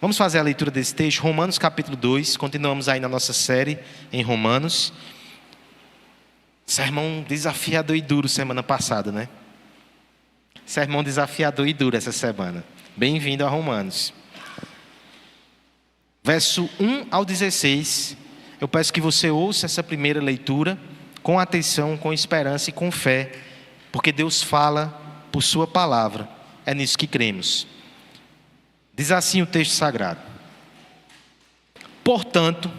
Vamos fazer a leitura desse texto, Romanos capítulo 2, continuamos aí na nossa série em Romanos. Sermão desafiador e duro semana passada, né? Sermão desafiador e duro essa semana. Bem-vindo a Romanos. Verso 1 ao 16, eu peço que você ouça essa primeira leitura com atenção, com esperança e com fé, porque Deus fala por sua palavra, é nisso que cremos. Diz assim o texto sagrado: portanto,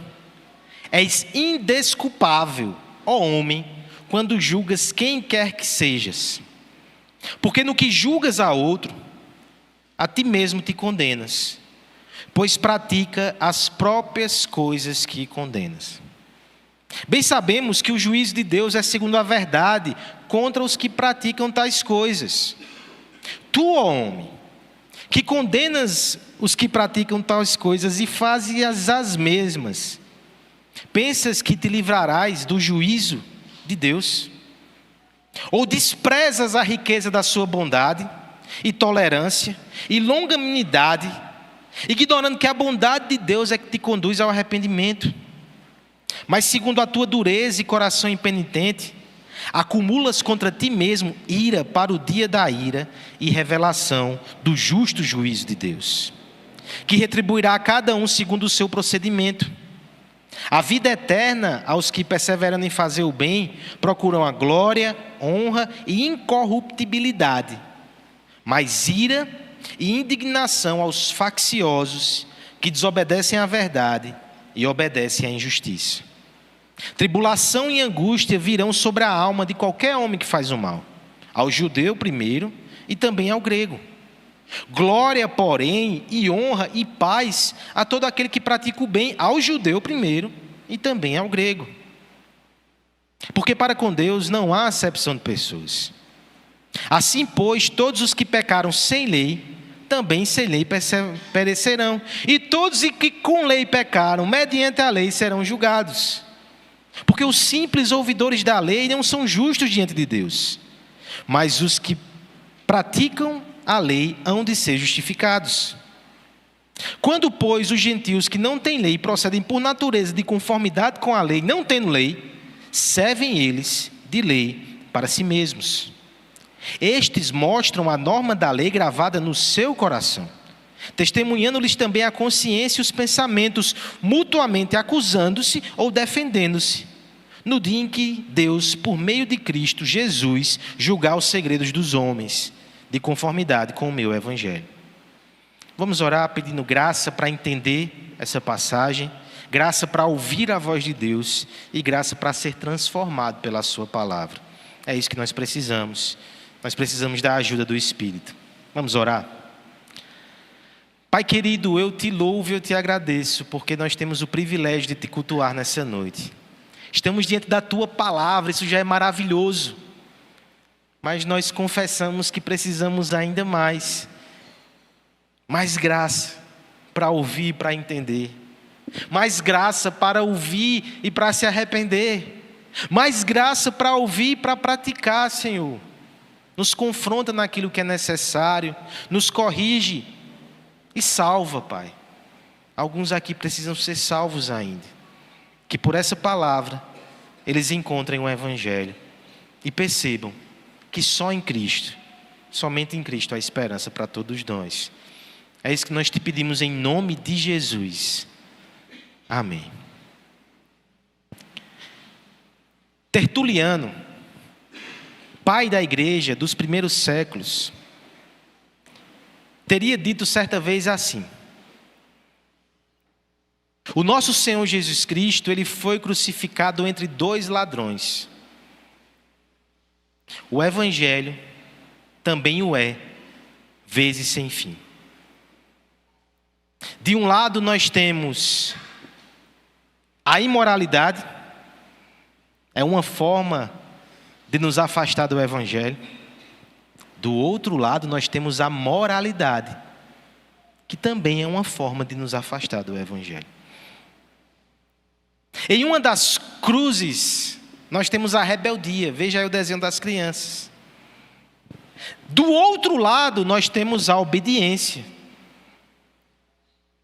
és indesculpável, ó homem, quando julgas quem quer que sejas, porque no que julgas a outro, a ti mesmo te condenas, pois pratica as próprias coisas que condenas. Bem sabemos que o juízo de Deus é segundo a verdade contra os que praticam tais coisas. Tu, ó homem, que condenas os que praticam tais coisas e fazes as mesmas, pensas que te livrarás do juízo de Deus? Ou desprezas a riqueza da sua bondade e tolerância e longanimidade, ignorando que a bondade de Deus é que te conduz ao arrependimento? Mas segundo a tua dureza e coração impenitente, acumulas contra ti mesmo ira para o dia da ira e revelação do justo juízo de Deus, que retribuirá a cada um segundo o seu procedimento. A vida eterna aos que perseveram em fazer o bem, procuram a glória, honra e incorruptibilidade, mas ira e indignação aos facciosos que desobedecem à verdade e obedecem à injustiça. Tribulação e angústia virão sobre a alma de qualquer homem que faz o mal, ao judeu primeiro e também ao grego. Glória, porém, e honra e paz a todo aquele que pratica o bem, ao judeu primeiro e também ao grego. Porque para com Deus não há acepção de pessoas. Assim, pois, todos os que pecaram sem lei, também sem lei perecerão. E todos os que com lei pecaram, mediante a lei, serão julgados. Porque os simples ouvidores da lei não são justos diante de Deus, mas os que praticam a lei hão de ser justificados. Quando, pois, os gentios que não têm lei procedem por natureza de conformidade com a lei, não tendo lei, servem eles de lei para si mesmos. Estes mostram a norma da lei gravada no seu coração, testemunhando-lhes também a consciência e os pensamentos, mutuamente acusando-se ou defendendo-se, no dia em que Deus, por meio de Cristo Jesus, julgar os segredos dos homens, de conformidade com o meu evangelho. Vamos orar pedindo graça para entender essa passagem, graça para ouvir a voz de Deus e graça para ser transformado pela sua palavra. É isso que nós precisamos. Nós precisamos da ajuda do Espírito. Vamos orar? Pai querido, eu te louvo e eu te agradeço, porque nós temos o privilégio de te cultuar nessa noite. Estamos diante da tua palavra, isso já é maravilhoso. Mas nós confessamos que precisamos ainda mais graça para ouvir e para entender. Mais graça para ouvir e para se arrepender. Mais graça para ouvir e para praticar, Senhor. Nos confronta naquilo que é necessário, nos corrige e salva, Pai. Alguns aqui precisam ser salvos ainda. Que por essa palavra eles encontrem o Evangelho e percebam que só em Cristo, somente em Cristo há esperança para todos nós. É isso que nós te pedimos em nome de Jesus. Amém. Tertuliano, pai da igreja dos primeiros séculos, teria dito certa vez assim: o nosso Senhor Jesus Cristo, ele foi crucificado entre dois ladrões. O Evangelho também o é, vezes sem fim. De um lado nós temos a imoralidade, é uma forma de nos afastar do Evangelho. Do outro lado nós temos a moralidade, que também é uma forma de nos afastar do Evangelho. Em uma das cruzes, nós temos a rebeldia. Veja aí o desenho das crianças. Do outro lado, nós temos a obediência.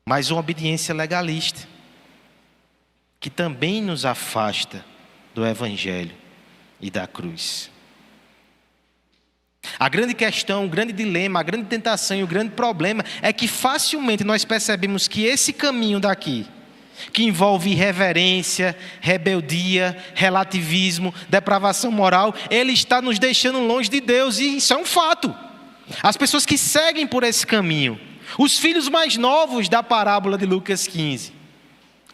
mas uma obediência legalista, que também nos afasta do Evangelho e da cruz. A grande questão, o grande dilema, a grande tentação e o grande problema é que facilmente nós percebemos que esse caminho daqui, que envolve irreverência, rebeldia, relativismo, depravação moral, ele está nos deixando longe de Deus, e isso é um fato. As pessoas que seguem por esse caminho, os filhos mais novos da parábola de Lucas 15,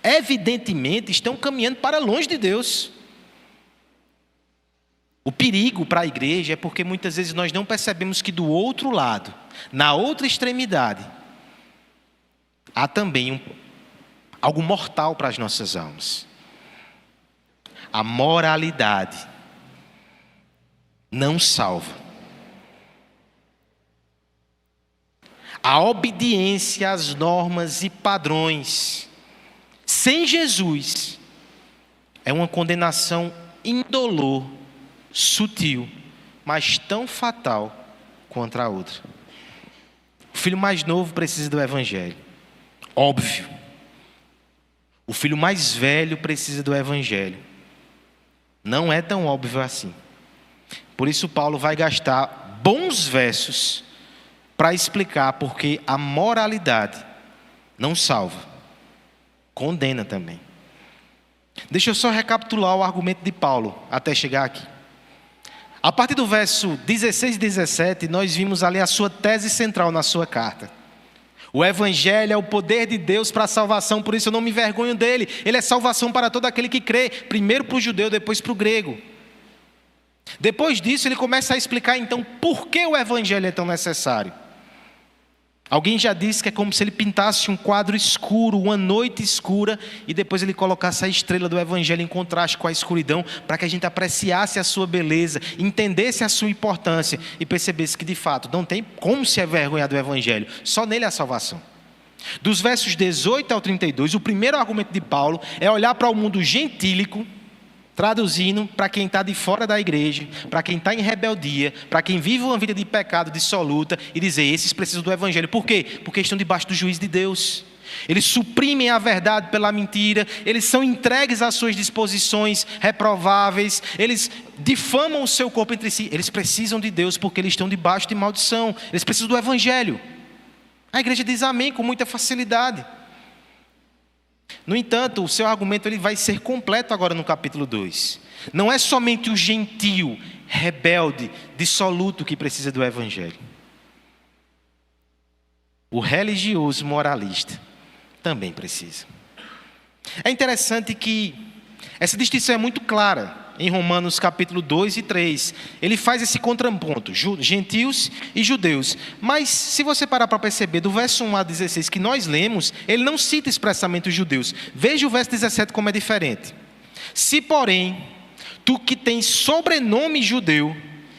evidentemente estão caminhando para longe de Deus. O perigo para a igreja é porque muitas vezes nós não percebemos que do outro lado, na outra extremidade, há também algo mortal para as nossas almas. A moralidade não salva. A obediência às normas e padrões sem Jesus é uma condenação indolor, sutil, mas tão fatal contra a outra. O filho mais novo precisa do Evangelho, óbvio. O filho mais velho precisa do Evangelho. Não é tão óbvio assim. Por isso Paulo vai gastar bons versos para explicar porque a moralidade não salva, condena também. Deixa eu só recapitular o argumento de Paulo até chegar aqui. A partir do verso 16 e 17, nós vimos ali a sua tese central na sua carta. O Evangelho é o poder de Deus para a salvação, por isso eu não me envergonho dele. Ele é salvação para todo aquele que crê, primeiro para o judeu, depois para o grego. Depois disso, ele começa a explicar então por que o Evangelho é tão necessário. Alguém já disse que é como se ele pintasse um quadro escuro, uma noite escura, e depois ele colocasse a estrela do Evangelho em contraste com a escuridão, para que a gente apreciasse a sua beleza, entendesse a sua importância e percebesse que de fato não tem como se envergonhar do Evangelho, só nele há salvação. Dos versos 18 ao 32, o primeiro argumento de Paulo é olhar para o mundo gentílico, traduzindo para quem está de fora da igreja, para quem está em rebeldia, para quem vive uma vida de pecado dissoluta, e dizer, esses precisam do Evangelho. Por quê? Porque estão debaixo do juízo de Deus. Eles suprimem a verdade pela mentira, eles são entregues às suas disposições reprováveis, eles difamam o seu corpo entre si. Eles precisam de Deus porque eles estão debaixo de maldição, eles precisam do Evangelho. A igreja diz amém com muita facilidade. No entanto, o seu argumento ele vai ser completo agora no capítulo 2. Não é somente o gentio, rebelde, dissoluto que precisa do Evangelho. O religioso moralista também precisa. É interessante que essa distinção é muito clara em Romanos capítulo 2 e 3. Ele faz esse contraponto, gentios e judeus. Mas se você parar para perceber, do verso 1 a 16 que nós lemos, ele não cita expressamente os judeus. Veja o verso 17 como é diferente. Se, porém, tu que tens sobrenome judeu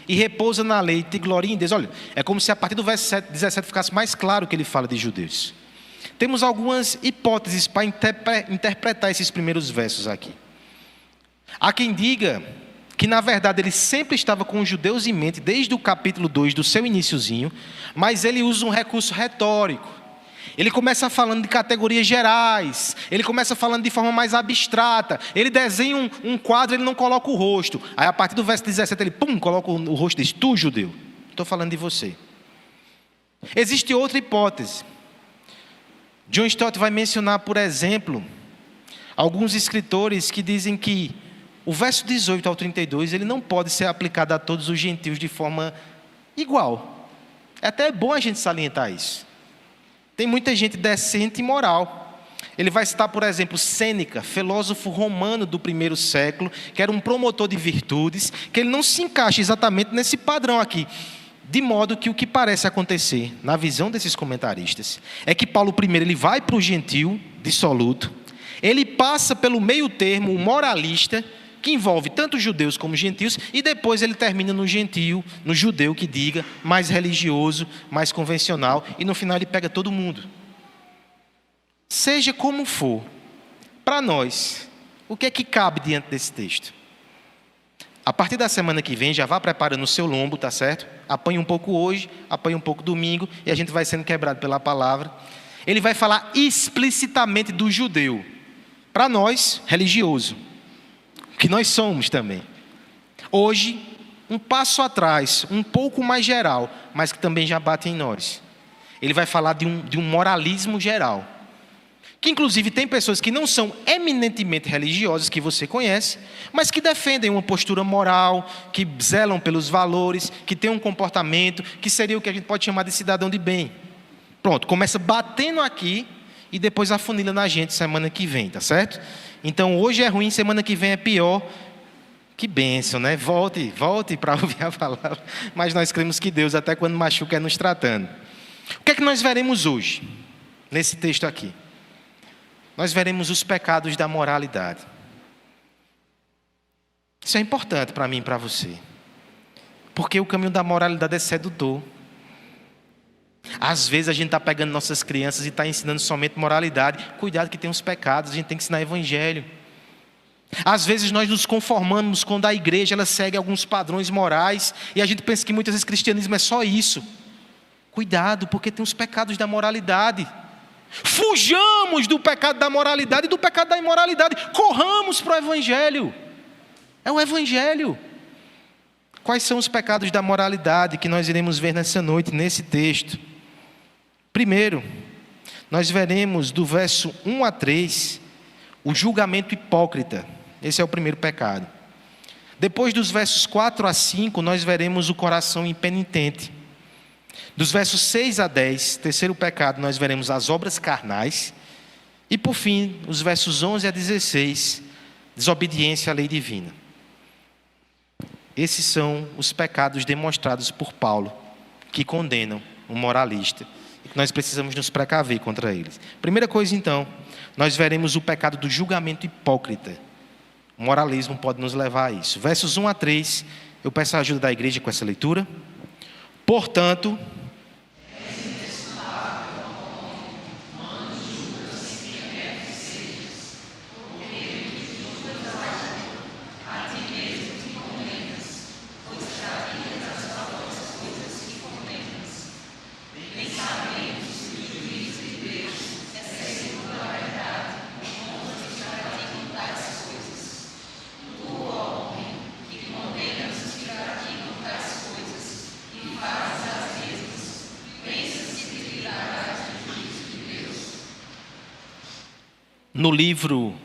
e repousa na lei, te gloria em Deus. Olha, é como se a partir do verso 17 ficasse mais claro que ele fala de judeus. Temos algumas hipóteses para interpretar esses primeiros versos aqui. Há quem diga que na verdade ele sempre estava com os judeus em mente, desde o capítulo 2 do seu iniciozinho, mas ele usa um recurso retórico. Ele começa falando de categorias gerais, ele começa falando de forma mais abstrata, ele desenha um quadro, ele não coloca o rosto. Aí a partir do verso 17 ele coloca o rosto e diz, tu judeu, estou falando de você. Existe outra hipótese. John Stott vai mencionar, por exemplo, alguns escritores que dizem que o verso 18 ao 32, ele não pode ser aplicado a todos os gentios de forma igual. É até bom a gente salientar isso. Tem muita gente decente e moral. Ele vai citar, por exemplo, Sêneca, filósofo romano do primeiro século, que era um promotor de virtudes, que ele não se encaixa exatamente nesse padrão aqui. De modo que o que parece acontecer, na visão desses comentaristas, é que Paulo primeiro ele vai para o gentio dissoluto, ele passa pelo meio termo, o moralista, que envolve tanto judeus como gentios, e depois ele termina no gentio, no judeu que diga, mais religioso, mais convencional, e no final ele pega todo mundo. Seja como for, para nós, o que é que cabe diante desse texto? A partir da semana que vem, já vá preparando o seu lombo, tá certo? Apanhe um pouco hoje, apanhe um pouco domingo, e a gente vai sendo quebrado pela palavra. ele vai falar explicitamente do judeu. Para nós, religioso, que nós somos também. Hoje, um passo atrás, um pouco mais geral, mas que também já bate em nós. Ele vai falar de um moralismo geral. Que inclusive tem pessoas que não são eminentemente religiosas, que você conhece, mas que defendem uma postura moral, que zelam pelos valores, que têm um comportamento, que seria o que a gente pode chamar de cidadão de bem. Pronto, começa batendo aqui e depois afunila na gente semana que vem, tá certo? Então hoje é ruim, semana que vem é pior. Que bênção, né? Volte para ouvir a palavra. Mas nós cremos que Deus, até quando machuca, é nos tratando. O que é que nós veremos hoje, nesse texto aqui? Nós veremos os pecados da moralidade. Isso é importante para mim e para você. Porque o caminho da moralidade é sedutor. Às vezes a gente está pegando nossas crianças e está ensinando somente moralidade. Cuidado que tem uns pecados, a gente tem que ensinar evangelho. Às vezes nós nos conformamos quando a igreja ela segue alguns padrões morais e a gente pensa que muitas vezes cristianismo é só isso. Cuidado, porque tem os pecados da moralidade. Fujamos do pecado da moralidade e do pecado da imoralidade. Corramos para o evangelho. É o evangelho. Quais são os pecados da moralidade que nós iremos ver nessa noite, nesse texto? Primeiro, nós veremos do verso 1 a 3, o julgamento hipócrita. Esse é o primeiro pecado. Depois dos versos 4 a 5, nós veremos o coração impenitente. Dos versos 6 a 10, terceiro pecado, nós veremos as obras carnais. E por fim, os versos 11 a 16, desobediência à lei divina. Esses são os pecados demonstrados por Paulo, que condenam o moralista. E que nós precisamos nos precaver contra eles. Primeira coisa então, nós veremos o pecado do julgamento hipócrita. O moralismo pode nos levar a isso. Versos 1 a 3, eu peço a ajuda da igreja com essa leitura. Portanto, no livro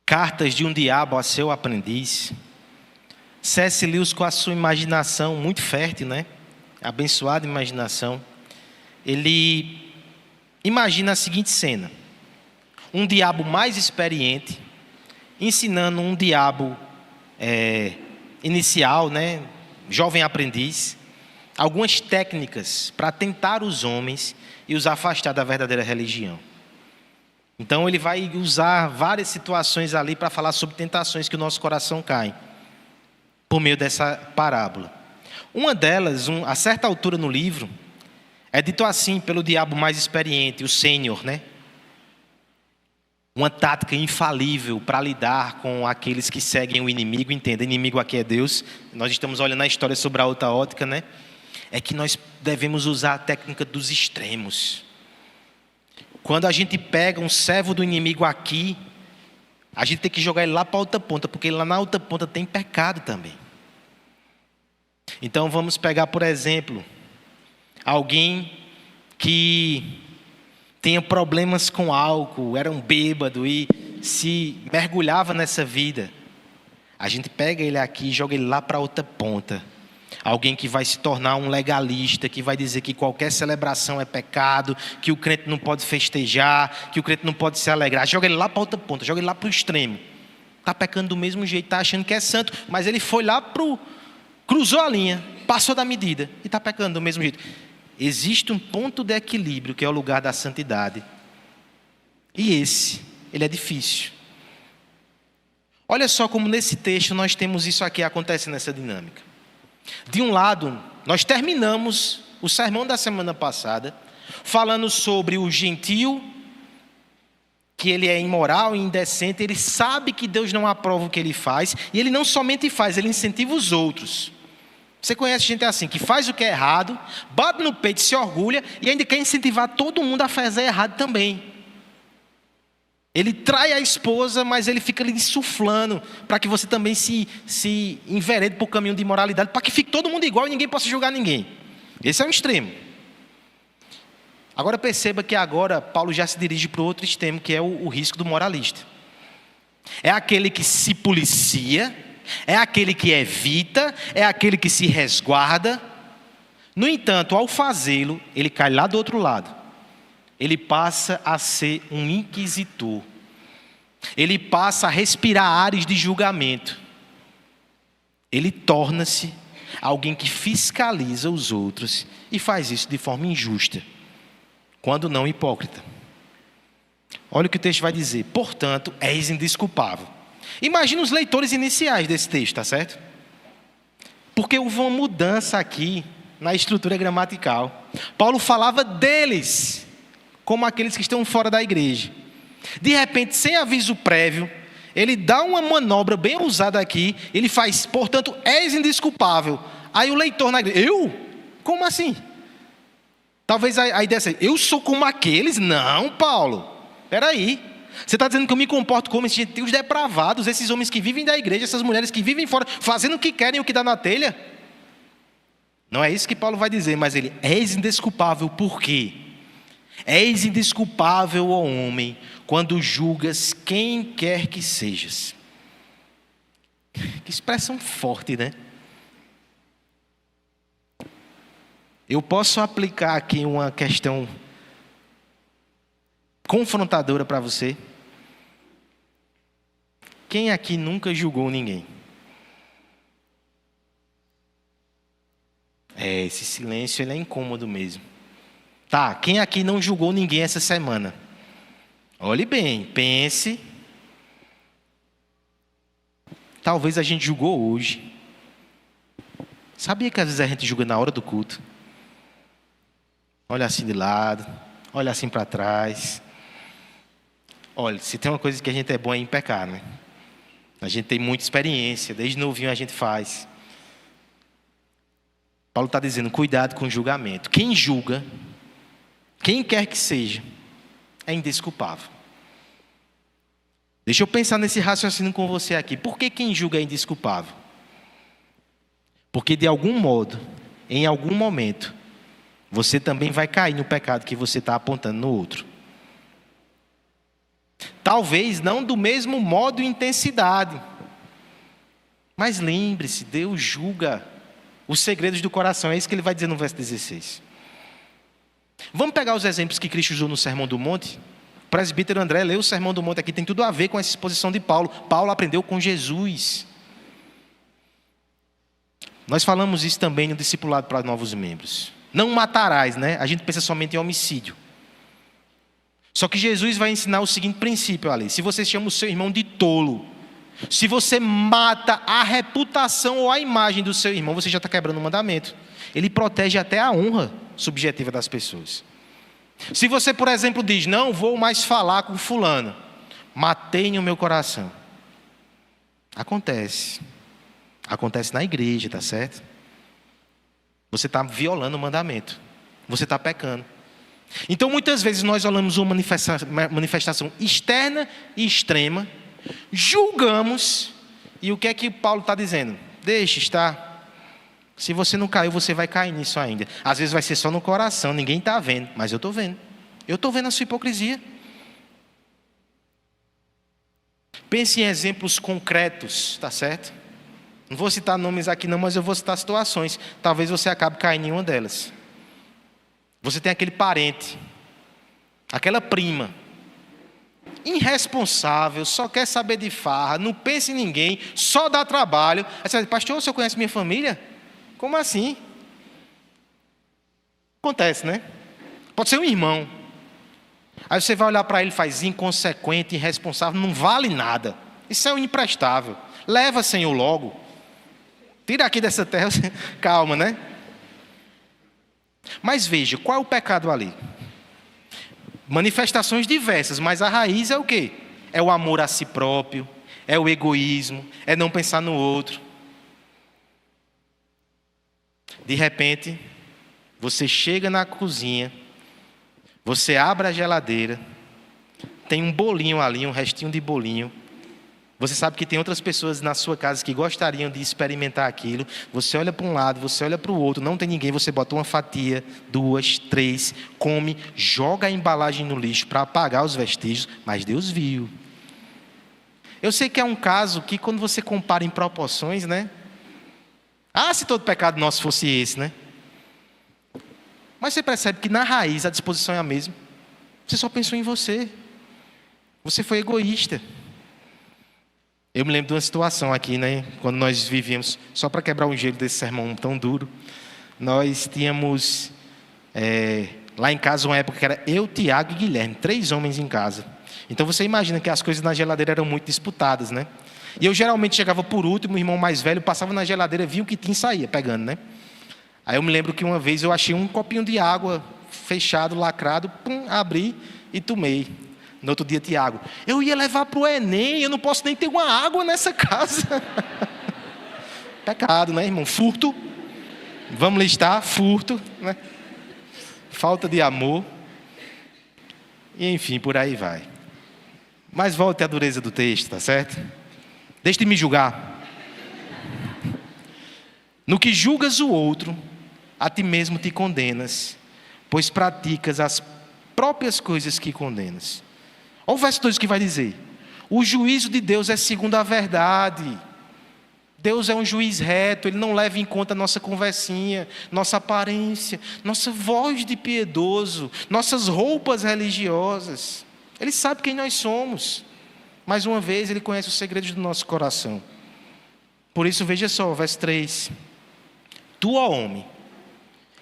Cartas de um Diabo a Seu Aprendiz, C.S. Lewis, com a sua imaginação muito fértil, né? Abençoada imaginação, ele imagina a seguinte cena: um diabo mais experiente ensinando um diabo inicial, né? Jovem aprendiz, algumas técnicas para tentar os homens e os afastar da verdadeira religião. Então ele vai usar várias situações ali para falar sobre tentações que o nosso coração cai, por meio dessa parábola. Uma delas, a certa altura no livro, é dito assim pelo diabo mais experiente, o sênior, né? Uma tática infalível para lidar com aqueles que seguem o inimigo. Entenda, inimigo aqui é Deus. Nós estamos olhando a história sobre a outra ótica, né? É que nós devemos usar a técnica dos extremos. Quando a gente pega um servo do inimigo aqui, a gente tem que jogar ele lá para a outra ponta, porque lá na outra ponta tem pecado também. Então vamos pegar, por exemplo, alguém que tinha problemas com álcool, era um bêbado e se mergulhava nessa vida. A gente pega ele aqui e joga ele lá para a outra ponta. Alguém que vai se tornar um legalista, que vai dizer que qualquer celebração é pecado, que o crente não pode festejar, que o crente não pode se alegrar. Joga ele lá para outra ponta, joga ele lá para o extremo. Está pecando do mesmo jeito, está achando que é santo, mas ele foi lá cruzou a linha, passou da medida e está pecando do mesmo jeito. Existe um ponto de equilíbrio que é o lugar da santidade. E ele é difícil. Olha só como nesse texto nós temos isso aqui acontecendo nessa dinâmica. De um lado, nós terminamos o sermão da semana passada falando sobre o gentio, que ele é imoral e indecente, ele sabe que Deus não aprova o que ele faz, e ele não somente faz, ele incentiva os outros. Você conhece gente assim, que faz o que é errado, bate no peito, se orgulha e ainda quer incentivar todo mundo a fazer errado também. Ele trai a esposa, mas ele fica ali insuflando para que você também se enverede para o caminho de imoralidade, para que fique todo mundo igual e ninguém possa julgar ninguém. Esse é um extremo. Agora perceba que agora Paulo já se dirige para o outro extremo, que é o risco do moralista. É aquele que se policia, é aquele que evita, é aquele que se resguarda. No entanto, ao fazê-lo, ele cai lá do outro lado. Ele passa a ser um inquisitor. Ele passa a respirar ares de julgamento. Ele torna-se alguém que fiscaliza os outros e faz isso de forma injusta, quando não hipócrita. Olha o que o texto vai dizer. Portanto, és indesculpável. Imagina os leitores iniciais desse texto, tá certo? Porque houve uma mudança aqui na estrutura gramatical. Paulo falava deles como aqueles que estão fora da igreja. De repente, sem aviso prévio, ele dá uma manobra bem ousada aqui. Ele faz, portanto, és indesculpável. Aí o leitor na igreja, eu? Como assim? Talvez a ideia seja, eu sou como aqueles? Não, Paulo. Espera aí. Você está dizendo que eu me comporto como esses gentios depravados, esses homens que vivem da igreja, essas mulheres que vivem fora, fazendo o que querem, o que dá na telha? Não é isso que Paulo vai dizer, mas ele, és indesculpável, por quê? És indesculpável, ó homem, quando julgas quem quer que sejas. Que expressão forte, né? Eu posso aplicar aqui uma questão confrontadora para você. Quem aqui nunca julgou ninguém? Esse silêncio ele é incômodo mesmo. Tá, quem aqui não julgou ninguém essa semana? Olhe bem, pense. Talvez a gente julgou hoje. Sabia que às vezes a gente julga na hora do culto? Olha assim de lado, olha assim para trás. Olha, se tem uma coisa que a gente é bom é em pecar, né? A gente tem muita experiência, desde novinho a gente faz. Paulo está dizendo, cuidado com o julgamento. Quem julga, quem quer que seja, é indesculpável. Deixa eu pensar nesse raciocínio com você aqui. Por que quem julga é indesculpável? Porque de algum modo, em algum momento, você também vai cair no pecado que você está apontando no outro. Talvez não do mesmo modo e intensidade. Mas lembre-se, Deus julga os segredos do coração. É isso que ele vai dizer no verso 16. Vamos pegar os exemplos que Cristo usou no Sermão do Monte? O presbítero André leu o Sermão do Monte aqui, tem tudo a ver com essa exposição de Paulo. Paulo aprendeu com Jesus. Nós falamos isso também no discipulado para novos membros. Não matarás, né? A gente pensa somente em homicídio. Só que Jesus vai ensinar o seguinte princípio ali. Se você chama o seu irmão de tolo, se você mata a reputação ou a imagem do seu irmão, você já está quebrando o mandamento. Ele protege até a honra subjetiva das pessoas. Se você, por exemplo, diz, não vou mais falar com fulano, matei no meu coração. Acontece. Acontece na igreja, tá certo? Você está violando o mandamento. Você está pecando. Então, muitas vezes, nós olhamos uma manifestação externa e extrema, julgamos, e o que é que Paulo está dizendo? Deixe estar. Se você não caiu, você vai cair nisso ainda. Às vezes vai ser só no coração, ninguém está vendo, mas eu estou vendo. Eu estou vendo a sua hipocrisia. Pense em exemplos concretos, tá certo? Não vou citar nomes aqui não, mas eu vou citar situações. Talvez você acabe caindo em uma delas. Você tem aquele parente, aquela prima, irresponsável, só quer saber de farra, não pensa em ninguém, só dá trabalho. Aí você diz, pastor, o senhor conhece minha família? Como assim? Acontece, né? Pode ser um irmão. Aí você vai olhar para ele e faz inconsequente, irresponsável, não vale nada. Isso é um imprestável. Leva, Senhor, logo. Tira aqui dessa terra. Calma, né? Mas veja, qual é o pecado ali? Manifestações diversas, mas a raiz é o quê? É o amor a si próprio, é o egoísmo, é não pensar no outro. De repente, você chega na cozinha, você abre a geladeira, tem um bolinho ali, um restinho de bolinho. Você sabe que tem outras pessoas na sua casa que gostariam de experimentar aquilo. Você olha para um lado, você olha para o outro, não tem ninguém, você bota uma fatia, 2, 3, come, joga a embalagem no lixo para apagar os vestígios, mas Deus viu. Eu sei que é um caso que quando você compara em proporções, né? Ah, se todo pecado nosso fosse esse, né? Mas você percebe que na raiz a disposição é a mesma. Você só pensou em você. Você foi egoísta. Eu me lembro de uma situação aqui, né? Quando nós vivíamos, só para quebrar o gelo desse sermão tão duro, nós tínhamos lá em casa uma época que era eu, Tiago e Guilherme, 3 homens em casa. Então você imagina que as coisas na geladeira eram muito disputadas, né? E eu geralmente chegava por último, o irmão mais velho passava na geladeira, via o que tinha e saía pegando, né? Aí eu me lembro que uma vez eu achei um copinho de água fechado, lacrado, abri e tomei. No outro dia, Tiago, eu ia levar para o Enem, eu não posso nem ter uma água nessa casa. Pecado, né, irmão? Furto. Vamos listar, furto, né? Falta de amor. E enfim, por aí vai. Mas volte à dureza do texto, tá certo? Deixe de me julgar. No que julgas o outro, a ti mesmo te condenas, pois praticas as próprias coisas que condenas. Olha o verso 2 que vai dizer: o juízo de Deus é segundo a verdade. Deus é um juiz reto, Ele não leva em conta nossa conversinha, nossa aparência, nossa voz de piedoso, nossas roupas religiosas. Ele sabe quem nós somos. Mais uma vez, Ele conhece os segredos do nosso coração. Por isso, veja só, verso 3. Tu, ó homem,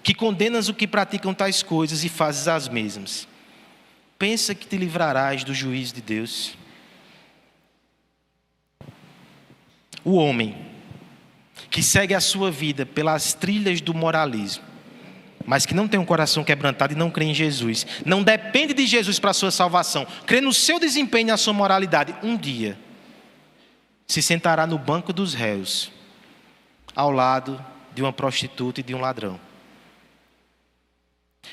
que condenas o que praticam tais coisas e fazes as mesmas, pensa que te livrarás do juízo de Deus? O homem que segue a sua vida pelas trilhas do moralismo, mas que não tem um coração quebrantado e não crê em Jesus, não depende de Jesus para a sua salvação, crê no seu desempenho e na sua moralidade, um dia se sentará no banco dos réus, ao lado de uma prostituta e de um ladrão.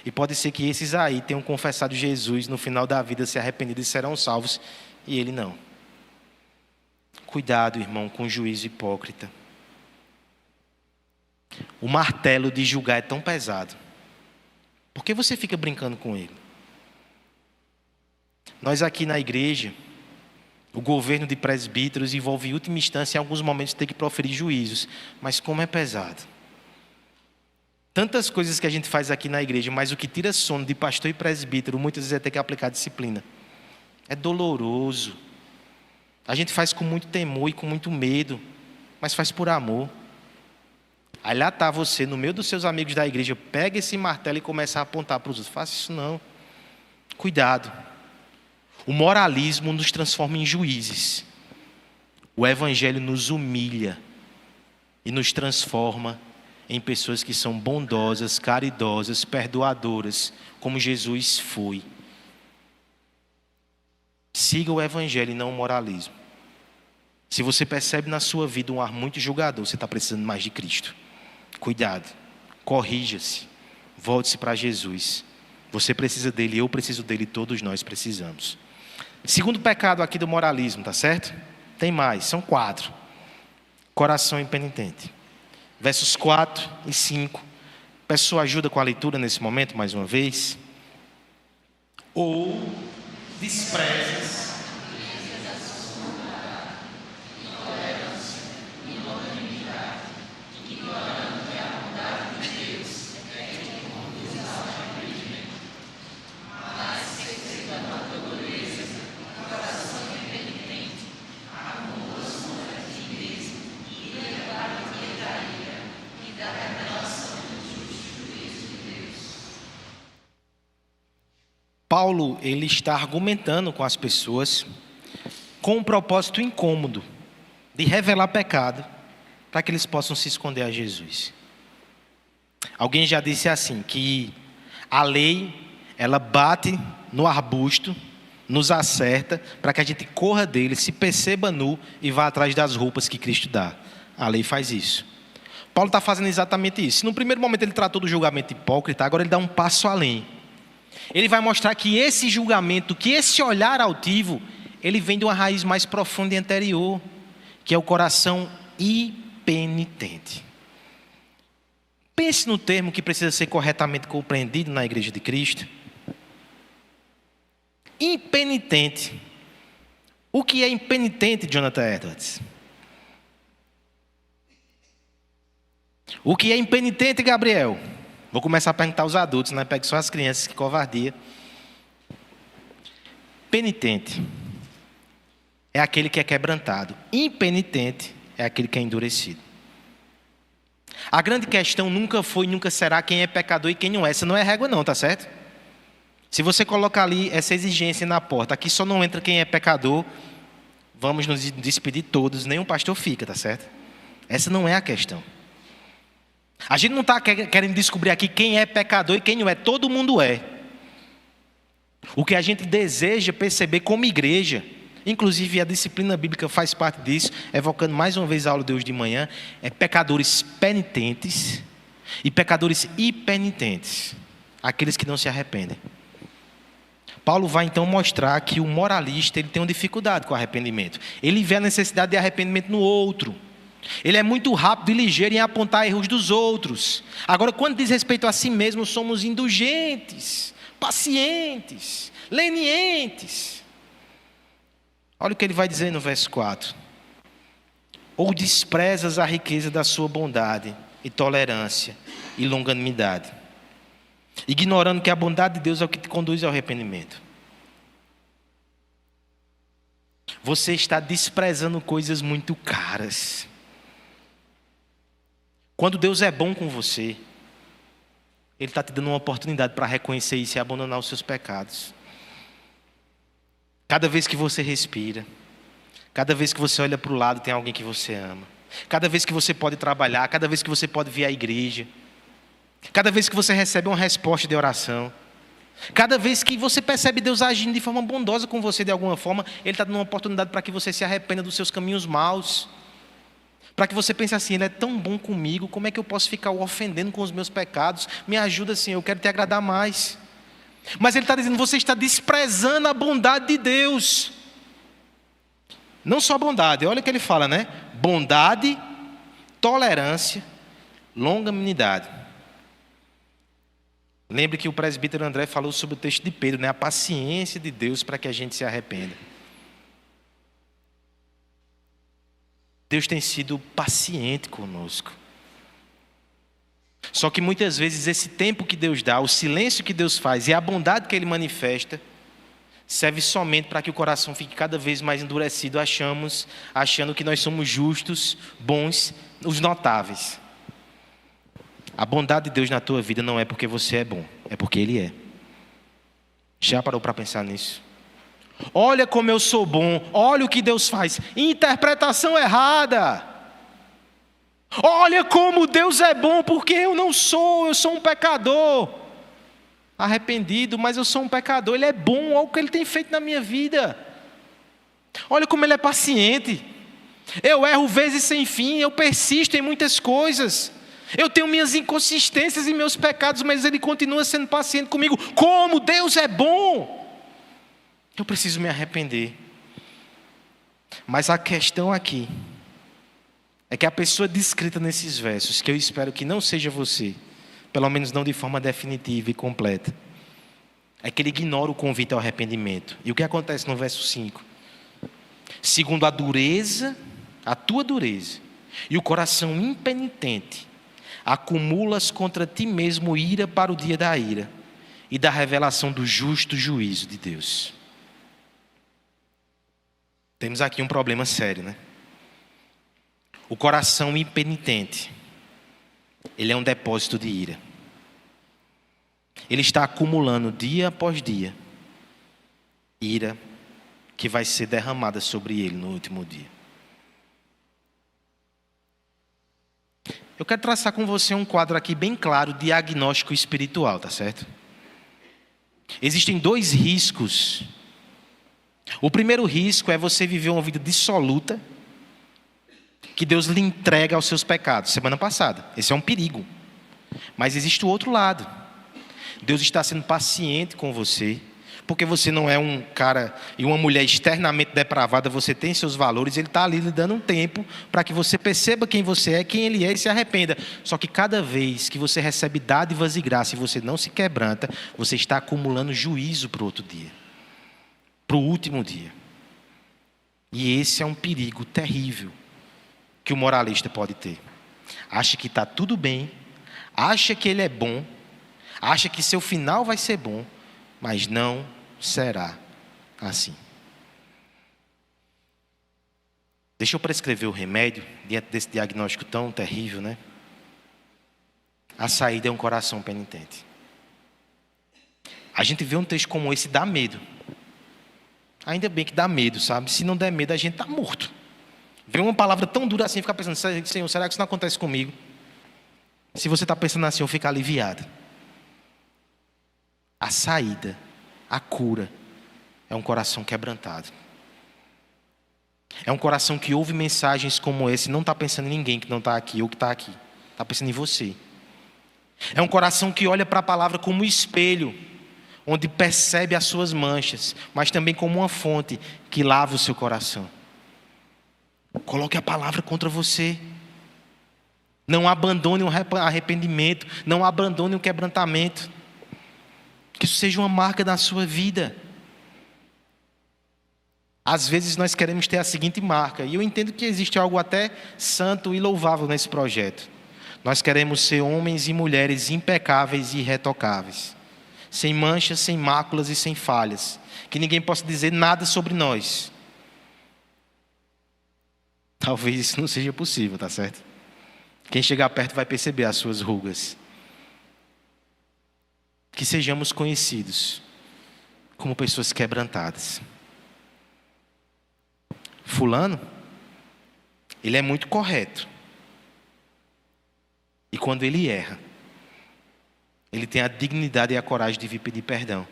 E pode ser que esses aí tenham confessado Jesus no final da vida, se arrependido e serão salvos, e ele não. Cuidado, irmão, com o juízo hipócrita. O martelo de julgar é tão pesado. Por que você fica brincando com ele? Nós aqui na igreja, o governo de presbíteros envolve em última instância, em alguns momentos, ter que proferir juízos. Mas como é pesado. Tantas coisas que a gente faz aqui na igreja, mas o que tira sono de pastor e presbítero, muitas vezes é ter que aplicar disciplina. É doloroso. A gente faz com muito temor e com muito medo, mas faz por amor. Aí lá está você, no meio dos seus amigos da igreja, pega esse martelo e começa a apontar para os outros. Faça isso não. Cuidado. O moralismo nos transforma em juízes. O evangelho nos humilha e nos transforma em pessoas que são bondosas, caridosas, perdoadoras, como Jesus foi. Siga o evangelho e não o moralismo. Se você percebe na sua vida um ar muito julgador, você está precisando mais de Cristo. Cuidado, corrija-se, volte-se para Jesus. Você precisa dele, eu preciso dele, todos nós precisamos. Segundo pecado aqui do moralismo, tá certo? Tem mais, são 4. Coração impenitente. Versos 4 e 5. Peço sua ajuda com a leitura nesse momento, mais uma vez. Ou desprezas Paulo, ele está argumentando com as pessoas com um propósito incômodo de revelar pecado para que eles possam se esconder a Jesus. Alguém já disse assim, que a lei, ela bate no arbusto, nos acerta para que a gente corra dele, se perceba nu e vá atrás das roupas que Cristo dá. A lei faz isso. Paulo está fazendo exatamente isso. No primeiro momento ele tratou do julgamento hipócrita, agora ele dá um passo além. Ele vai mostrar que esse julgamento, que esse olhar altivo, ele vem de uma raiz mais profunda e anterior, que é o coração impenitente. Pense no termo que precisa ser corretamente compreendido na Igreja de Cristo. Impenitente. O que é impenitente, Jonathan Edwards? O que é impenitente, Gabriel? Vou começar a perguntar aos adultos, né? Pegue só as crianças, que covardia. Penitente é aquele que é quebrantado. Impenitente é aquele que é endurecido. A grande questão nunca foi e nunca será quem é pecador e quem não é. Essa não é régua não, tá certo? Se você colocar ali essa exigência na porta, aqui só não entra quem é pecador, vamos nos despedir todos, nenhum pastor fica, tá certo? Essa não é a questão. A gente não está querendo descobrir aqui quem é pecador e quem não é, todo mundo é. O que a gente deseja perceber como igreja, inclusive a disciplina bíblica faz parte disso, evocando mais uma vez a aula de hoje de manhã, é pecadores penitentes e pecadores impenitentes, aqueles que não se arrependem. Paulo vai então mostrar que o moralista ele tem uma dificuldade com o arrependimento. Ele vê a necessidade de arrependimento no outro. Ele é muito rápido e ligeiro em apontar erros dos outros. Agora, quando diz respeito a si mesmo, somos indulgentes, pacientes, lenientes. Olha o que ele vai dizer no verso 4. Ou desprezas a riqueza da sua bondade e tolerância e longanimidade, ignorando que a bondade de Deus é o que te conduz ao arrependimento. Você está desprezando coisas muito caras. Quando Deus é bom com você, Ele está te dando uma oportunidade para reconhecer isso e abandonar os seus pecados. Cada vez que você respira, cada vez que você olha para o lado, tem alguém que você ama. Cada vez que você pode trabalhar, cada vez que você pode vir à igreja, cada vez que você recebe uma resposta de oração, cada vez que você percebe Deus agindo de forma bondosa com você de alguma forma, Ele está dando uma oportunidade para que você se arrependa dos seus caminhos maus. Para que você pense assim, Ele é tão bom comigo, como é que eu posso ficar o ofendendo com os meus pecados? Me ajuda, Senhor, eu quero te agradar mais. Mas Ele está dizendo, você está desprezando a bondade de Deus. Não só a bondade, olha o que Ele fala, né? Bondade, tolerância, longanimidade. Lembre que o presbítero André falou sobre o texto de Pedro, né? A paciência de Deus para que a gente se arrependa. Deus tem sido paciente conosco. Só que muitas vezes esse tempo que Deus dá, o silêncio que Deus faz e a bondade que Ele manifesta, serve somente para que o coração fique cada vez mais endurecido, achando que nós somos justos, bons, os notáveis. A bondade de Deus na tua vida não é porque você é bom, é porque Ele é. Já parou para pensar nisso? Olha como eu sou bom, olha o que Deus faz. Interpretação errada. Olha como Deus é bom, porque eu sou um pecador. Arrependido, mas eu sou um pecador. Ele é bom, olha o que Ele tem feito na minha vida. Olha como Ele é paciente. Eu erro vezes sem fim, eu persisto em muitas coisas. Eu tenho minhas inconsistências e meus pecados, mas Ele continua sendo paciente comigo. Como Deus é bom! Eu preciso me arrepender. Mas a questão aqui é que a pessoa descrita nesses versos, que eu espero que não seja você, pelo menos não de forma definitiva e completa, é que ele ignora o convite ao arrependimento. E o que acontece no verso 5? Segundo a dureza, a tua dureza, e o coração impenitente, acumulas contra ti mesmo ira para o dia da ira e da revelação do justo juízo de Deus. Temos aqui um problema sério, né? O coração impenitente, ele é um depósito de ira. Ele está acumulando dia após dia ira que vai ser derramada sobre ele no último dia. Eu quero traçar com você um quadro aqui bem claro de diagnóstico espiritual, tá certo? Existem dois riscos. O primeiro risco é você viver uma vida dissoluta, que Deus lhe entrega aos seus pecados. Semana passada. Esse é um perigo. Mas existe o outro lado. Deus está sendo paciente com você, porque você não é um cara e uma mulher externamente depravada, você tem seus valores, Ele está ali lhe dando um tempo para que você perceba quem você é, quem Ele é e se arrependa. Só que cada vez que você recebe dádivas e graça e você não se quebranta, você está acumulando juízo para o outro dia, para o último dia. E esse é um perigo terrível que o moralista pode ter. Acha que está tudo bem, acha que ele é bom, acha que seu final vai ser bom, mas não será assim. Deixa eu prescrever o remédio diante desse diagnóstico tão terrível, né? A saída é um coração penitente. A gente vê um texto como esse, dá medo. Ainda bem que dá medo, sabe? Se não der medo, a gente está morto. Ver uma palavra tão dura assim, ficar pensando, Senhor, será que isso não acontece comigo? Se você está pensando assim, eu fico aliviado. A saída, a cura, é um coração quebrantado. É um coração que ouve mensagens como esse, não está pensando em ninguém que não está aqui ou que está aqui. Está pensando em você. É um coração que olha para a palavra como um espelho, onde percebe as suas manchas, mas também como uma fonte que lava o seu coração. Coloque a palavra contra você. Não abandone o arrependimento, não abandone o quebrantamento. Que isso seja uma marca da sua vida. Às vezes nós queremos ter a seguinte marca, e eu entendo que existe algo até santo e louvável nesse projeto. Nós queremos ser homens e mulheres impecáveis e irretocáveis, sem manchas, sem máculas e sem falhas, que ninguém possa dizer nada sobre nós. Talvez isso não seja possível, tá certo? Quem chegar perto vai perceber as suas rugas. Que sejamos conhecidos como pessoas quebrantadas. Fulano, ele é muito correto. E quando ele erra, ele tem a dignidade e a coragem de vir pedir perdão.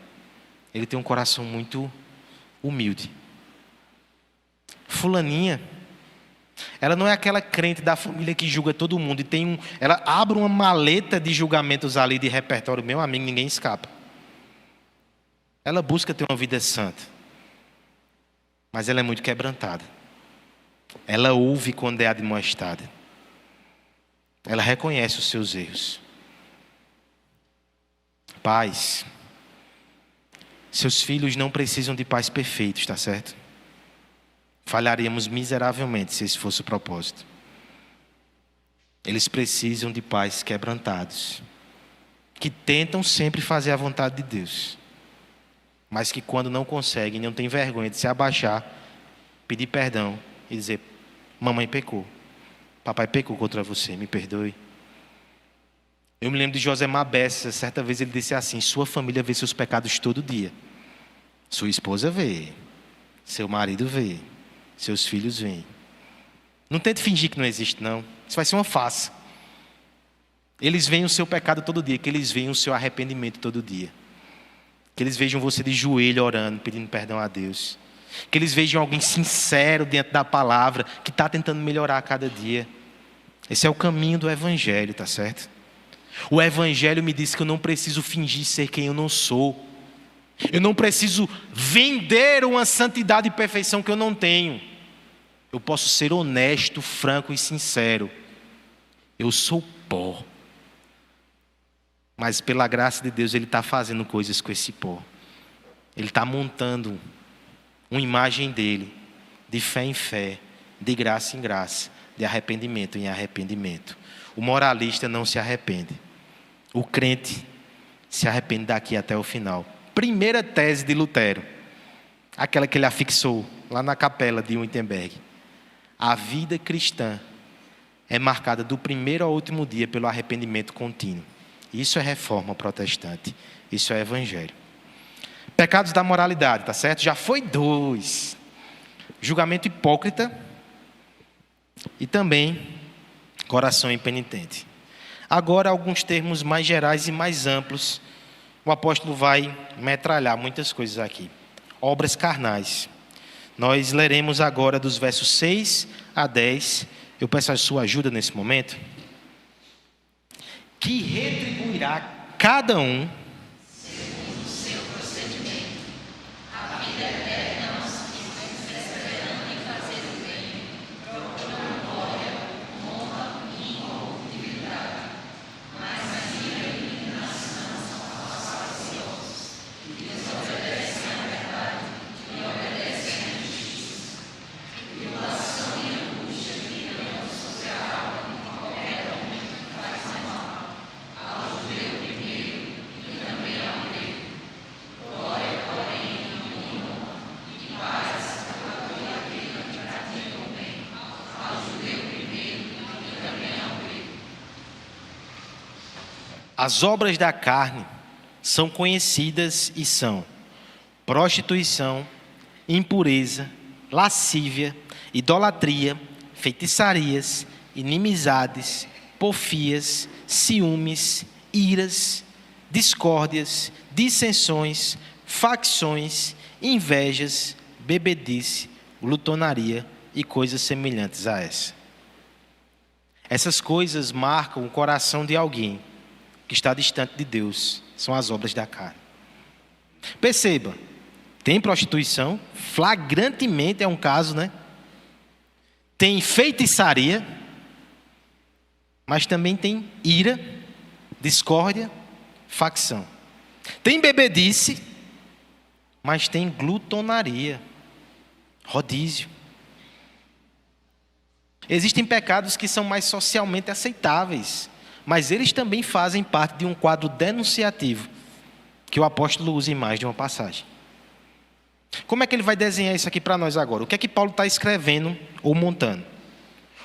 Ele tem um coração muito humilde. Fulaninha, ela não é aquela crente da família que julga todo mundo. Ela abre uma maleta de julgamentos ali de repertório. Meu amigo, ninguém escapa. Ela busca ter uma vida santa. Mas ela é muito quebrantada. Ela ouve quando é admoestada. Ela reconhece os seus erros. Pais, seus filhos não precisam de pais perfeitos, tá certo? Falharíamos miseravelmente se esse fosse o propósito. Eles precisam de pais quebrantados, que tentam sempre fazer a vontade de Deus, mas que quando não conseguem, não têm vergonha de se abaixar, pedir perdão e dizer: mamãe pecou, papai pecou contra você, me perdoe. Eu me lembro de Josemar Bessa, certa vez ele disse assim: sua família vê seus pecados todo dia. Sua esposa vê, seu marido vê, seus filhos veem. Não tente fingir que não existe, não. Isso vai ser uma farsa. Eles veem o seu pecado todo dia, que eles veem o seu arrependimento todo dia. Que eles vejam você de joelho orando, pedindo perdão a Deus. Que eles vejam alguém sincero diante da palavra, que está tentando melhorar a cada dia. Esse é o caminho do Evangelho, tá certo? O Evangelho me diz que eu não preciso fingir ser quem eu não sou. Eu não preciso vender uma santidade e perfeição que eu não tenho. Eu posso ser honesto, franco e sincero. Eu sou pó. Mas pela graça de Deus, Ele está fazendo coisas com esse pó. Ele está montando uma imagem dEle, de fé em fé, de graça em graça, de arrependimento em arrependimento. O moralista não se arrepende. O crente se arrepende daqui até o final. Primeira tese de Lutero, aquela que ele afixou lá na capela de Wittenberg. A vida cristã é marcada do primeiro ao último dia pelo arrependimento contínuo. Isso é reforma protestante. Isso é evangelho. Pecados da moralidade, tá certo? Já foi 2. Julgamento hipócrita e também coração impenitente. Agora, alguns termos mais gerais e mais amplos. O apóstolo vai metralhar muitas coisas aqui. Obras carnais. Nós leremos agora dos versos 6 a 10. eu peço a sua ajuda nesse momento, que retribuirá cada um segundo o seu procedimento, a vida eterna aos que perseverando em fazer o bem, procuram glória, honra e incorruptibilidade, mas a ira e indignação são falaciosos, e desobedecem à verdade e obedecem à justiça. Tribulação e angústia virão sobre a alma de qualquer homem que faz mal, ao judeu primeiro e também ao grego. Glória, porém, e honra e paz a todo aquele que pratica o bem, ao judeu primeiro e também ao grego. As obras da carne são conhecidas e são prostituição, impureza, lascívia, idolatria, feitiçarias, inimizades, porfias, ciúmes, iras, discórdias, dissensões, facções, invejas, bebedice, glutonaria e coisas semelhantes a essa. Essas coisas marcam o coração de alguém que está distante de Deus, são as obras da carne. Perceba, tem prostituição, flagrantemente é um caso, né? Tem feitiçaria, mas também tem ira, discórdia, facção. Tem bebedice, mas tem glutonaria, rodízio. Existem pecados que são mais socialmente aceitáveis, mas eles também fazem parte de um quadro denunciativo que o apóstolo usa em mais de uma passagem. Como é que ele vai desenhar isso aqui para nós agora? O que é que Paulo está escrevendo ou montando?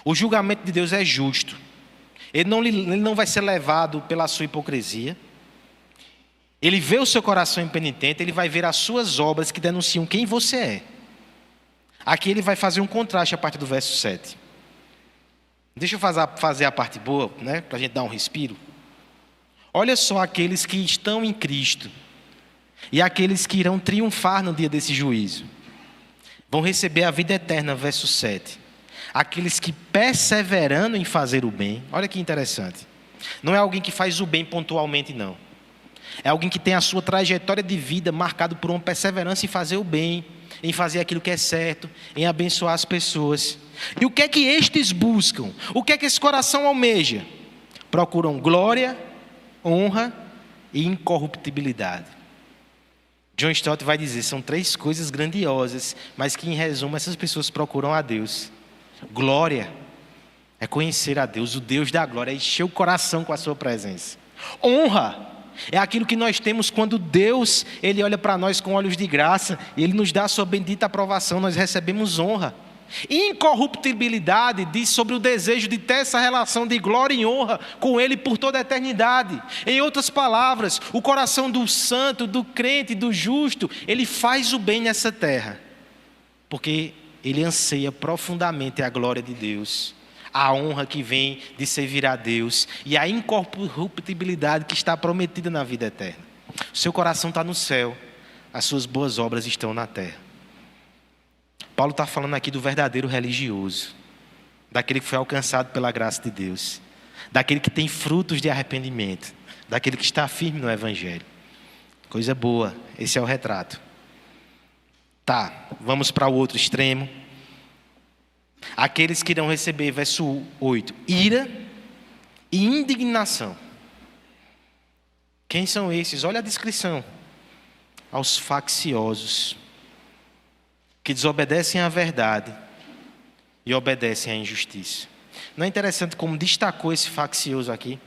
O julgamento de Deus é justo. Ele não vai ser levado pela sua hipocrisia. Ele vê o seu coração impenitente, ele vai ver as suas obras que denunciam quem você é. Aqui ele vai fazer um contraste a partir do verso 7. Deixa eu fazer a parte boa, né, para a gente dar um respiro. Olha só aqueles que estão em Cristo e aqueles que irão triunfar no dia desse juízo. Vão receber a vida eterna, verso 7. Aqueles que perseverando em fazer o bem. Olha que interessante. Não é alguém que faz o bem pontualmente, não. É alguém que tem a sua trajetória de vida marcada por uma perseverança em fazer o bem, em fazer aquilo que é certo, em abençoar as pessoas. E o que é que estes buscam? O que é que esse coração almeja? Procuram glória, honra e incorruptibilidade. John Stott vai dizer, são 3 coisas grandiosas, mas que em resumo essas pessoas procuram a Deus. Glória é conhecer a Deus, o Deus da glória, é encher o coração com a sua presença. Honra é aquilo que nós temos quando Deus, Ele olha para nós com olhos de graça e Ele nos dá a sua bendita aprovação, nós recebemos honra. Incorruptibilidade diz sobre o desejo de ter essa relação de glória e honra com Ele por toda a eternidade. Em outras palavras, o coração do santo, do crente, do justo, ele faz o bem nessa terra, porque ele anseia profundamente a glória de Deus, a honra que vem de servir a Deus e a incorruptibilidade que está prometida na vida eterna. O seu coração está no céu, as suas boas obras estão na terra. Paulo está falando aqui do verdadeiro religioso, daquele que foi alcançado pela graça de Deus, daquele que tem frutos de arrependimento, daquele que está firme no Evangelho. Coisa boa, esse é o retrato. Tá, vamos para o outro extremo. Aqueles que irão receber, verso 8, ira e indignação. Quem são esses? Olha a descrição. Aos facciosos, que desobedecem à verdade e obedecem à injustiça. Não é interessante como destacou esse faccioso aqui?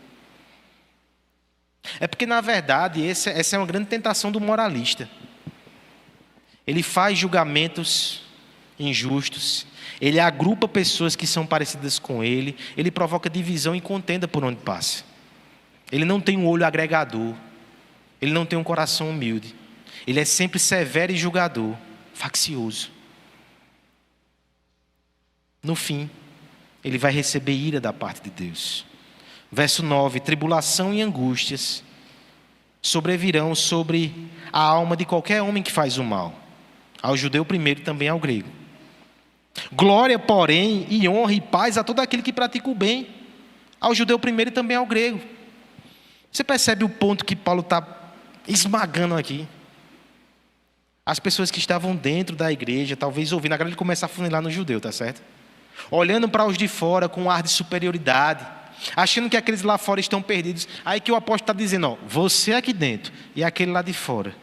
É porque, na verdade, essa é uma grande tentação do moralista. Ele faz julgamentos injustos, ele agrupa pessoas que são parecidas com ele, ele provoca divisão e contenda por onde passa. Ele não tem um olho agregador, ele não tem um coração humilde, ele é sempre severo e julgador, faccioso. No fim, ele vai receber ira da parte de Deus. Verso 9, tribulação e angústias sobrevirão sobre a alma de qualquer homem que faz o mal, ao judeu primeiro e também ao grego. Glória, porém, e honra e paz a todo aquele que pratica o bem, ao judeu primeiro e também ao grego. Você percebe o ponto que Paulo está esmagando aqui? As pessoas que estavam dentro da igreja, talvez ouvindo, agora ele começa a funilar no judeu, tá certo? Olhando para os de fora com um ar de superioridade, achando que aqueles lá fora estão perdidos. Aí que o apóstolo está dizendo, ó, você aqui dentro e aquele lá de fora.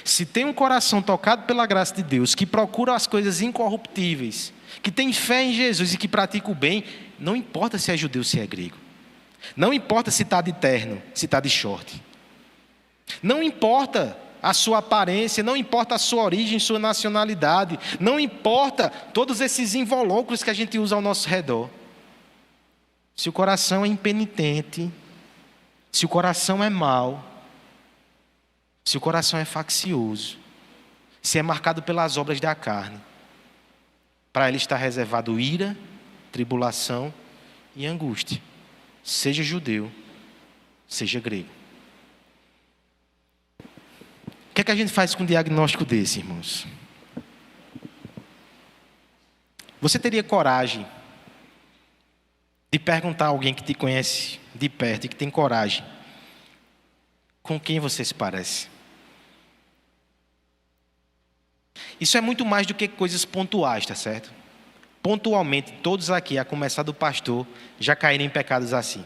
Se tem um coração tocado pela graça de Deus, que procura as coisas incorruptíveis, que tem fé em Jesus e que pratica o bem, não importa se é judeu ou se é grego. Não importa se está de terno, se está de short. Não importa a sua aparência, não importa a sua origem, sua nacionalidade. Não importa todos esses invólucros que a gente usa ao nosso redor. Se o coração é impenitente, se o coração é mau, se o coração é faccioso, se é marcado pelas obras da carne, para ele está reservado ira, tribulação e angústia. Seja judeu, seja grego. O que é que a gente faz com um diagnóstico desse, irmãos? Você teria coragem de perguntar a alguém que te conhece de perto e que tem coragem, com quem você se parece? Isso é muito mais do que coisas pontuais, tá certo? Pontualmente, todos aqui, a começar do pastor, já caíram em pecados assim.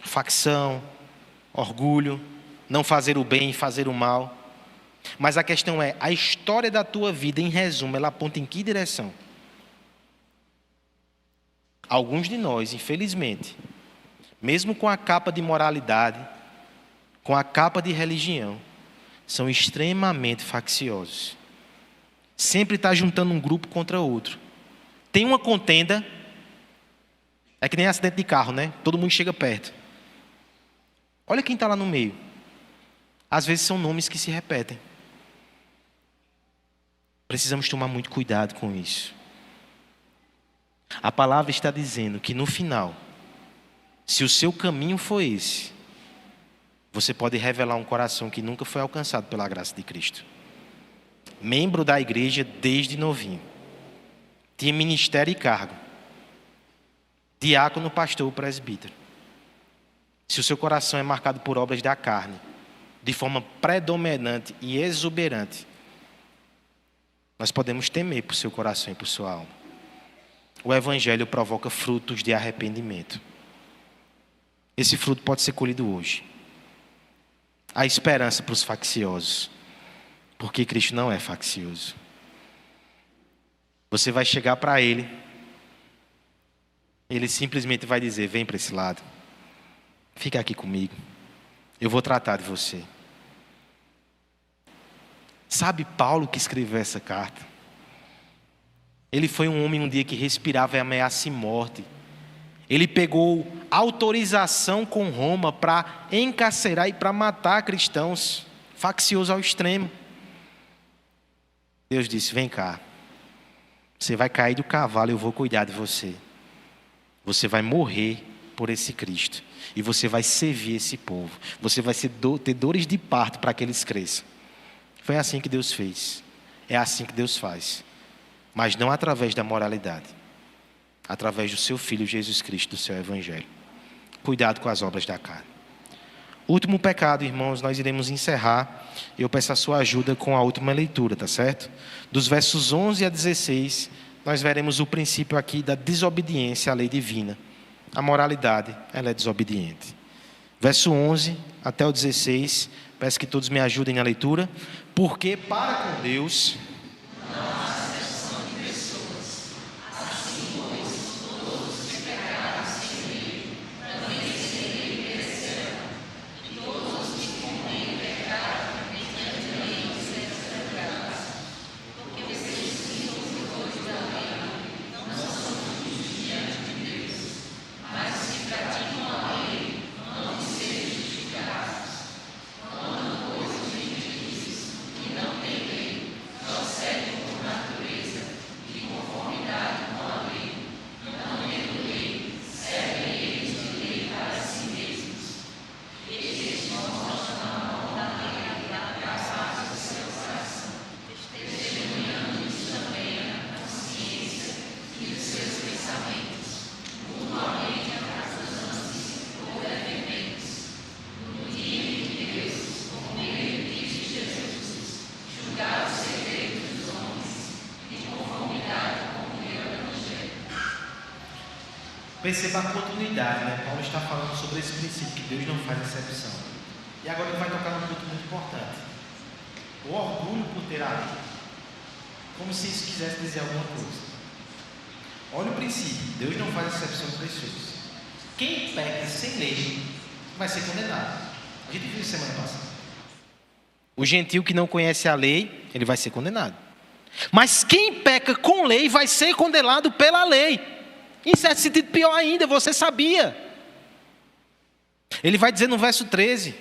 Facção, orgulho, não fazer o bem e fazer o mal. Mas a questão é, a história da tua vida, em resumo, ela aponta em que direção? Alguns de nós, infelizmente, mesmo com a capa de moralidade, com a capa de religião, são extremamente facciosos. Sempre está juntando um grupo contra outro. Tem uma contenda, é que nem acidente de carro, né? Todo mundo chega perto. Olha quem está lá no meio. Às vezes são nomes que se repetem. Precisamos tomar muito cuidado com isso. A palavra está dizendo que no final, se o seu caminho for esse, você pode revelar um coração que nunca foi alcançado pela graça de Cristo. Membro da igreja desde novinho. Tinha ministério e cargo. Diácono, pastor ou presbítero. Se o seu coração é marcado por obras da carne, de forma predominante e exuberante, nós podemos temer por seu coração e por sua alma. O evangelho provoca frutos de arrependimento. Esse fruto pode ser colhido hoje. Há esperança para os facciosos, porque Cristo não é faccioso. Você vai chegar para Ele, Ele simplesmente vai dizer, vem para esse lado, fica aqui comigo, eu vou tratar de você. Sabe Paulo que escreveu essa carta? Ele foi um homem um dia que respirava ameaça e morte. Ele pegou autorização com Roma para encarcerar e para matar cristãos, faccioso ao extremo. Deus disse, vem cá, você vai cair do cavalo e eu vou cuidar de você. Você vai morrer por esse Cristo e você vai servir esse povo. Você vai ter dores de parto para que eles cresçam. Foi assim que Deus fez. É assim que Deus faz. Mas não através da moralidade. Através do seu Filho Jesus Cristo, do seu Evangelho. Cuidado com as obras da carne. Último pecado, irmãos, nós iremos encerrar. Eu peço a sua ajuda com a última leitura, tá certo? Dos versos 11 a 16, nós veremos o princípio aqui da desobediência à lei divina. A moralidade, ela é desobediente. Verso 11 até o 16, peço que todos me ajudem na leitura. Porque para com Deus... Perceba a continuidade, né? Paulo está falando sobre esse princípio, que Deus não faz exceção. E agora ele vai tocar num ponto muito importante. O orgulho por ter a lei. Como se isso quisesse dizer alguma coisa. Olha o princípio, Deus não faz exceção de pessoas. Quem peca sem lei vai ser condenado. A gente viu isso semana passada. O gentio que não conhece a lei, ele vai ser condenado. Mas quem peca com lei vai ser condenado pela lei. Em certo sentido, pior ainda, você sabia. Ele vai dizer no verso 13: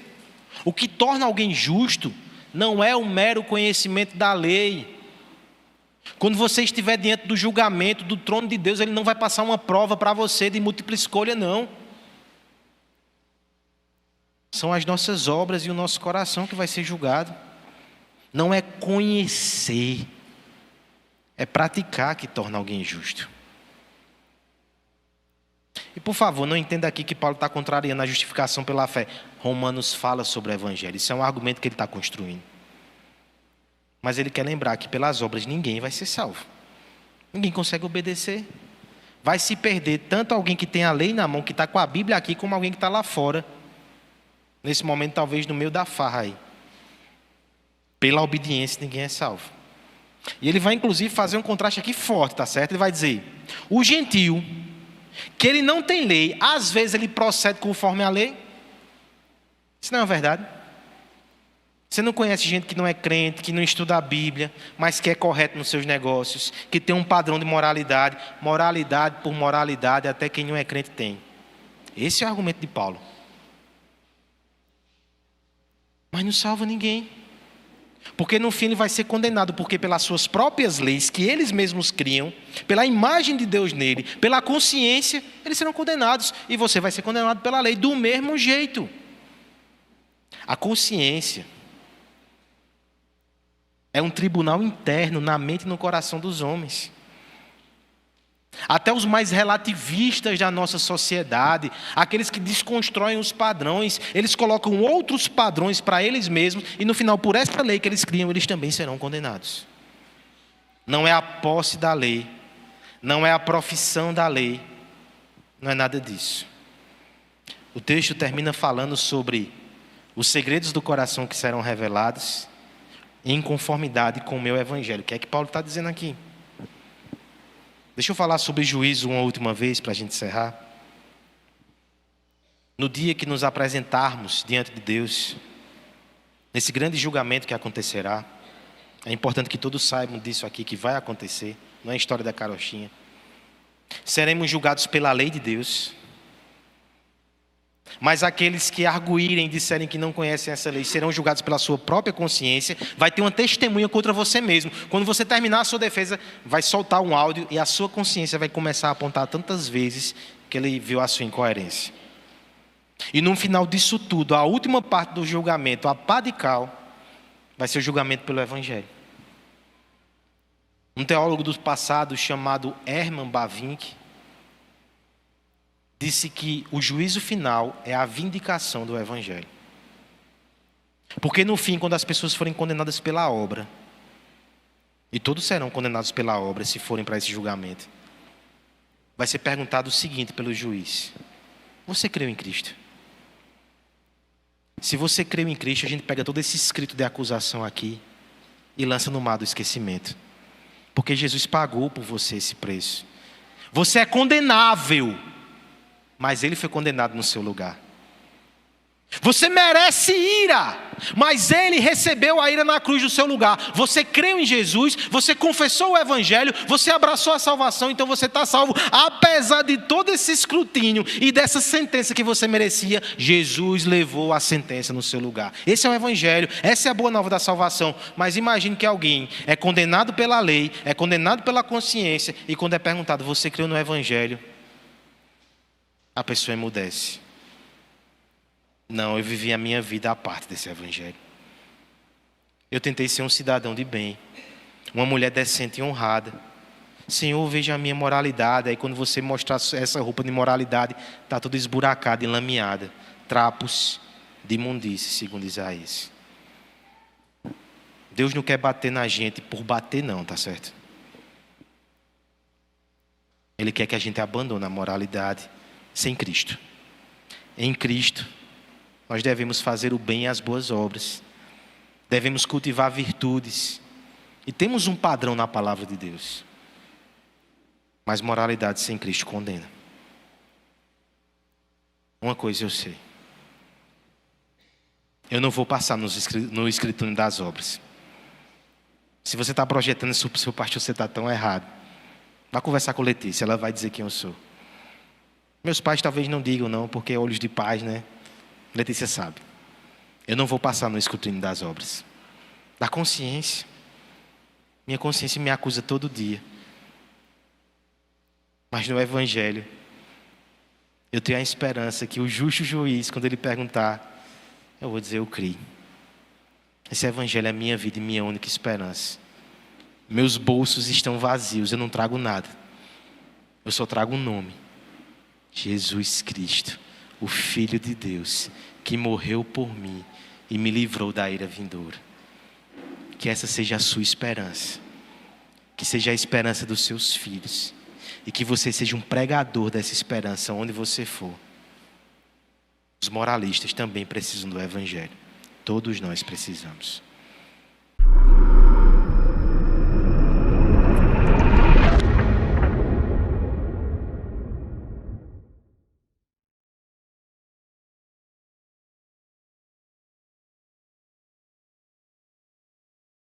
o que torna alguém justo não é o mero conhecimento da lei. Quando você estiver diante do julgamento, do trono de Deus, Ele não vai passar uma prova para você de múltipla escolha, não. São as nossas obras e o nosso coração que vai ser julgado. Não é conhecer, é praticar que torna alguém justo. E por favor, não entenda aqui que Paulo está contrariando a justificação pela fé. Romanos fala sobre o Evangelho. Isso é um argumento que ele está construindo. Mas ele quer lembrar que pelas obras ninguém vai ser salvo. Ninguém consegue obedecer. Vai se perder tanto alguém que tem a lei na mão, que está com a Bíblia aqui, como alguém que está lá fora. Nesse momento, talvez no meio da farra aí. Pela obediência, ninguém é salvo. E ele vai, inclusive, fazer um contraste aqui forte, tá certo? Ele vai dizer: o gentio, que ele não tem lei, às vezes ele procede conforme a lei. Isso não é verdade? Você não conhece gente que não é crente, que não estuda a Bíblia, mas que é correto nos seus negócios, que tem um padrão de moralidade. Moralidade por moralidade, até quem não é crente tem. Esse é o argumento de Paulo. Mas não salva ninguém. Porque no fim ele vai ser condenado, porque pelas suas próprias leis, que eles mesmos criam, pela imagem de Deus nele, pela consciência, eles serão condenados. E você vai ser condenado pela lei, do mesmo jeito. A consciência é um tribunal interno na mente e no coração dos homens. Até os mais relativistas da nossa sociedade, aqueles que desconstroem os padrões, eles colocam outros padrões para eles mesmos e no final, por essa lei que eles criam, eles também serão condenados. Não é a posse da lei, não é a profissão da lei, não é nada disso. O texto termina falando sobre os segredos do coração que serão revelados em conformidade com o meu evangelho. O que é que Paulo está dizendo aqui? Deixa eu falar sobre juízo uma última vez para a gente encerrar. No dia que nos apresentarmos diante de Deus, nesse grande julgamento que acontecerá, é importante que todos saibam disso aqui, que vai acontecer, não é a história da carochinha. Seremos julgados pela lei de Deus. Mas aqueles que arguírem e disserem que não conhecem essa lei serão julgados pela sua própria consciência. Vai ter uma testemunha contra você mesmo. Quando você terminar a sua defesa, vai soltar um áudio e a sua consciência vai começar a apontar tantas vezes que ele viu a sua incoerência. E no final disso tudo, a última parte do julgamento, a pá de cal, vai ser o julgamento pelo Evangelho. Um teólogo do passado chamado Herman Bavinck disse que o juízo final é a vindicação do Evangelho. Porque no fim, quando as pessoas forem condenadas pela obra, e todos serão condenados pela obra se forem para esse julgamento, vai ser perguntado o seguinte pelo juiz: você creu em Cristo? Se você creu em Cristo, a gente pega todo esse escrito de acusação aqui e lança no mar do esquecimento. Porque Jesus pagou por você esse preço. Você é condenável, mas Ele foi condenado no seu lugar. Você merece ira, mas Ele recebeu a ira na cruz do seu lugar. Você creu em Jesus, você confessou o Evangelho, você abraçou a salvação, então você está salvo. Apesar de todo esse escrutínio e dessa sentença que você merecia, Jesus levou a sentença no seu lugar. Esse é o Evangelho, essa é a boa nova da salvação. Mas imagine que alguém é condenado pela lei, é condenado pela consciência, e quando é perguntado, você creu no Evangelho? A pessoa emudece. Não, eu vivi a minha vida à parte desse Evangelho. Eu tentei ser um cidadão de bem, uma mulher decente e honrada. Senhor, veja a minha moralidade. Aí quando você mostrar essa roupa de moralidade, está toda esburacada e lameada. Trapos de imundície, segundo Isaías. Deus não quer bater na gente por bater não, tá certo? Ele quer que a gente abandone a moralidade sem Cristo. Em Cristo, nós devemos fazer o bem e as boas obras. Devemos cultivar virtudes. E temos um padrão na palavra de Deus. Mas moralidade sem Cristo condena. Uma coisa eu sei. Eu não vou passar no escritura das obras. Se você está projetando isso para o seu pastor, você está tão errado. Vá conversar com Letícia, ela vai dizer quem eu sou. Meus pais talvez não digam não, porque é olhos de pais, né? Letícia sabe. Eu não vou passar no escrutínio das obras. Da consciência. Minha consciência me acusa todo dia. Mas no Evangelho, eu tenho a esperança que o justo juiz, quando ele perguntar, eu vou dizer, eu creio. Esse Evangelho é a minha vida e minha única esperança. Meus bolsos estão vazios, eu não trago nada. Eu só trago um nome. Jesus Cristo, o Filho de Deus, que morreu por mim e me livrou da ira vindoura. Que essa seja a sua esperança. Que seja a esperança dos seus filhos. E que você seja um pregador dessa esperança onde você for. Os moralistas também precisam do Evangelho. Todos nós precisamos.